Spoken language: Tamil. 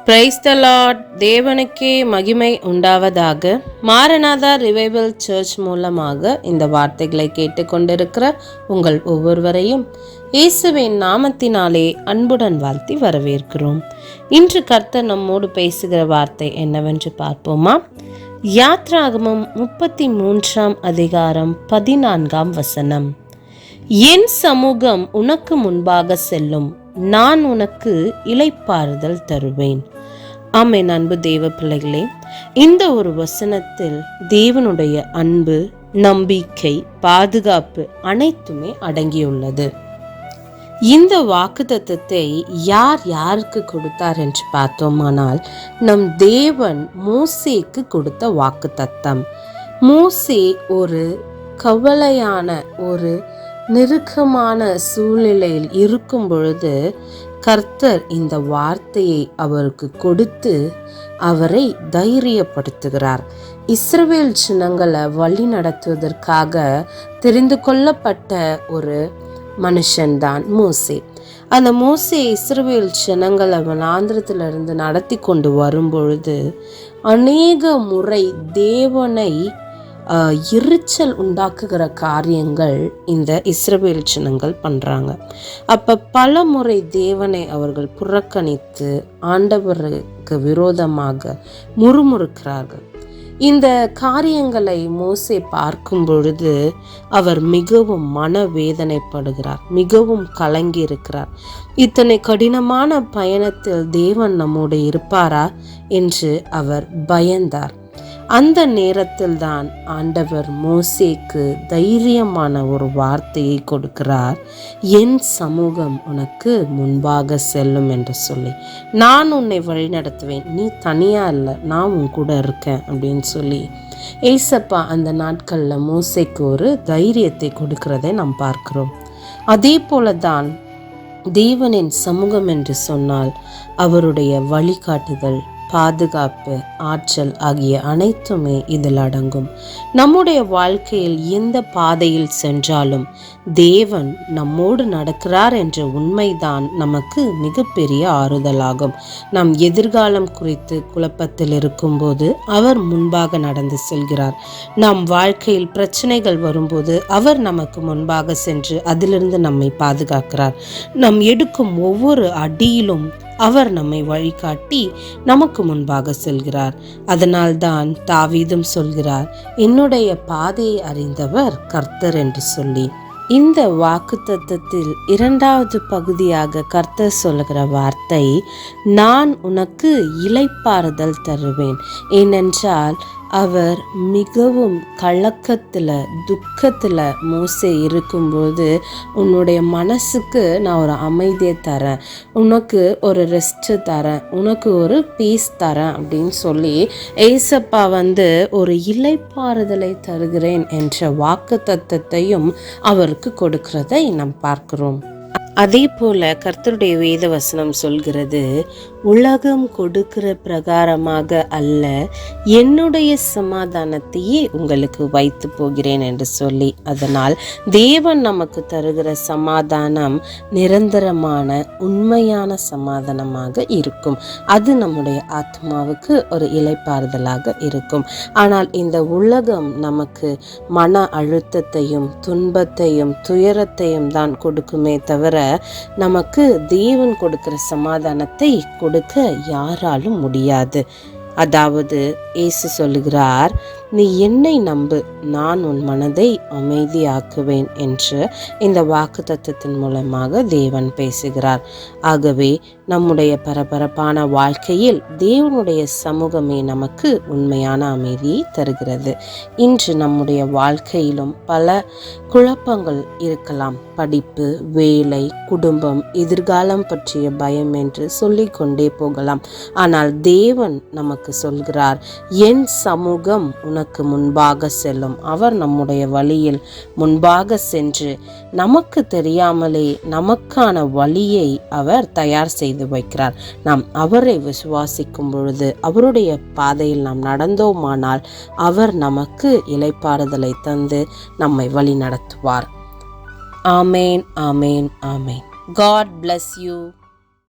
Praise the Lord. தேவனுக்கே மகிமை உண்டாவதாக. மாரநாதா ரிவைவல் சர்ச் மூலமாக இந்த வார்த்தைகளை கேட்டுக்கொண்டிருக்கிற உங்கள் ஒவ்வொருவரையும் இயேசுவின் நாமத்தினாலே அன்புடன் வாழ்த்தி வரவேற்கிறோம். இன்று கர்த்தர் நம்மோடு பேசுகிற வார்த்தை என்னவென்று பார்ப்போமா? யாத்ராகமம் 33 அதிகாரம் 14 என் சமூகம் உனக்கு முன்பாக செல்லும், நான் உனக்கு இளைப்பாறுதல் தருவேன். ஆமென். அன்பு தேவ பிள்ளைகளே, இந்த ஒரு வசனத்தில் தேவனுடைய அன்பு, நம்பிக்கை, பாதுகாப்பு அனைத்துமே அடங்கியுள்ளது. இந்த வாக்குத்தத்தத்தை யார் யாருக்கு கொடுத்தார் என்று பார்த்தோமானால், நம் தேவன் மோசேக்கு கொடுத்த வாக்குத்தத்தம். மோசே ஒரு கவலையான ஒரு நெருக்கமான சூழ்நிலையில் இருக்கும் பொழுது கர்த்தர் இந்த வார்த்தையை அவருக்கு கொடுத்து அவரை தைரியப்படுத்துகிறார். இஸ்ரவேல் ஜனங்களை வழி நடத்துவதற்காக தெரிந்து கொள்ளப்பட்ட ஒரு மனுஷன்தான் மோசே. அந்த மோசே இஸ்ரவேல் ஜனங்களை வனாந்திரத்திலிருந்து நடத்தி கொண்டு வரும்பொழுது அநேக முறை தேவனை எரிச்சல் உண்டாக்குகிற காரியங்கள் இந்த இஸ்ரவேல் ஜனங்கள் பண்றாங்க. அப்ப பல முறை தேவனை அவர்கள் புறக்கணித்து ஆண்டவருக்கு விரோதமாக முறுமுறுக்கிறார்கள். இந்த காரியங்களை மோசே பார்க்கும் பொழுது அவர் மிகவும் மனவேதனைப்படுகிறார், மிகவும் கலங்கி இருக்கிறார். இத்தனை கடினமான பயணத்தில் தேவன் நம்மோடு இருப்பாரா என்று அவர் பயந்தார். அந்த நேரத்தில் தான் ஆண்டவர் மோசேக்கு தைரியமான ஒரு வார்த்தையை கொடுக்கிறார். என் சமூகம் உனக்கு முன்பாக செல்லும் என்று சொல்லி, நான் உன்னை வழி நடத்துவேன், நீ தனியா இல்லை, நான் உன் கூட இருக்கேன் அப்படின்னு சொல்லி ஏசப்பா அந்த நாட்களில் மோசேக்கு ஒரு தைரியத்தை கொடுக்கிறதை நாம் பார்க்கிறோம். அதே போல தான் தேவனின் சமூகம் என்று சொன்னால் அவருடைய வழிகாட்டுதல், பாதுகாப்பு, ஆற்றல் ஆகிய அனைத்துமே இதில் அடங்கும். நம்முடைய வாழ்க்கையில் எந்த பாதையில் சென்றாலும் தேவன் நம்மோடு நடக்கிறார் என்ற உண்மைதான் நமக்கு மிகப்பெரிய ஆறுதலாகும். நம் எதிர்காலம் குறித்து குழப்பத்தில் இருக்கும்போது அவர் முன்பாக நடந்து செல்கிறார். நம் வாழ்க்கையில் பிரச்சனைகள் வரும்போது அவர் நமக்கு முன்பாக சென்று அதிலிருந்து நம்மை பாதுகாக்கிறார். நாம் எடுக்கும் ஒவ்வொரு அடியிலும் அவர் நம்மை வழிகாட்டி நமக்கு முன்பாக செல்கிறார். அதனால்தான் தாவீதும் சொல்கிறார், என்னுடைய பாதையை அறிந்தவர் கர்த்தர் என்று சொல்லி. இந்த வாக்குத்தத்தத்தில் 2வது பகுதியாக கர்த்தர் சொல்லுகிற வார்த்தை, நான் உனக்கு இளைப்பாறுதல் தருவேன். ஏனென்றால் அவர் மிகவும் கலக்கத்தில், துக்கத்தில் மோசே இருக்கும்போது, உன்னுடைய மனசுக்கு நான் ஒரு அமைதியை தரேன், உனக்கு ஒரு ரெஸ்ட்டு தரேன், உனக்கு ஒரு பீஸ் தரேன் அப்படின்னு சொல்லி ஏசப்பா ஒரு இளைப்பாறுதலை தருகிறேன் என்ற வாக்குத்தத்தத்தையும் அவருக்கு கொடுக்கிறதை நாம் பார்க்கிறோம். அதே போல கர்த்தருடைய வேத வசனம் சொல்கிறது, உலகம் கொடுக்கிற பிரகாரமாக அல்ல, என்னுடைய சமாதானத்தையே உங்களுக்கு வைத்து போகிறேன் என்று சொல்லி. அதனால் தேவன் நமக்கு தருகிற சமாதானம் நிரந்தரமான உண்மையான சமாதானமாக இருக்கும். அது நம்முடைய ஆத்மாவுக்கு ஒரு இளைப்பாறுதலாக இருக்கும். ஆனால் இந்த உலகம் நமக்கு மன அழுத்தத்தையும் துன்பத்தையும் துயரத்தையும் தான் கொடுக்குமே தவிர நமக்கு தேவன் கொடுக்கிற சமாதானத்தை கொடுக்க யாராலும் முடியாது. அதாவது இயேசு சொல்லுகிறார், நீ என்னை நம்பு, நான் உன் மனதை அமைதியாக்குவேன் என்று இந்த வாக்குத்தத்தத்தின் மூலமாக தேவன் பேசுகிறார். ஆகவே நம்முடைய பரபரப்பான வாழ்க்கையில் தேவனுடைய சமூகமே நமக்கு உண்மையான அமைதியை தருகிறது. இன்று நம்முடைய வாழ்க்கையிலும் பல குழப்பங்கள் இருக்கலாம். படிப்பு, வேலை, குடும்பம், எதிர்காலம் பற்றிய பயம் என்று சொல்லிக்கொண்டே போகலாம். ஆனால் தேவன் நமக்கு சொல்கிறார், என் சமூகம் உனக்கு முன்பாக செல்லும். அவர் நம்முடைய வழியில் முன்பாக சென்று நமக்கு தெரியாமலே நமக்கான வழியை அவர் தயார் செய்து வைக்கிறார். நாம் அவரை விசுவாசிக்கும் பொழுது, அவருடைய பாதையில் நாம் நடந்தோமானால் அவர் நமக்கு இளைப்பாறுதலை தந்து நம்மை வழி நடத்துவார். ஆமேன், ஆமேன், ஆமேன். God bless you.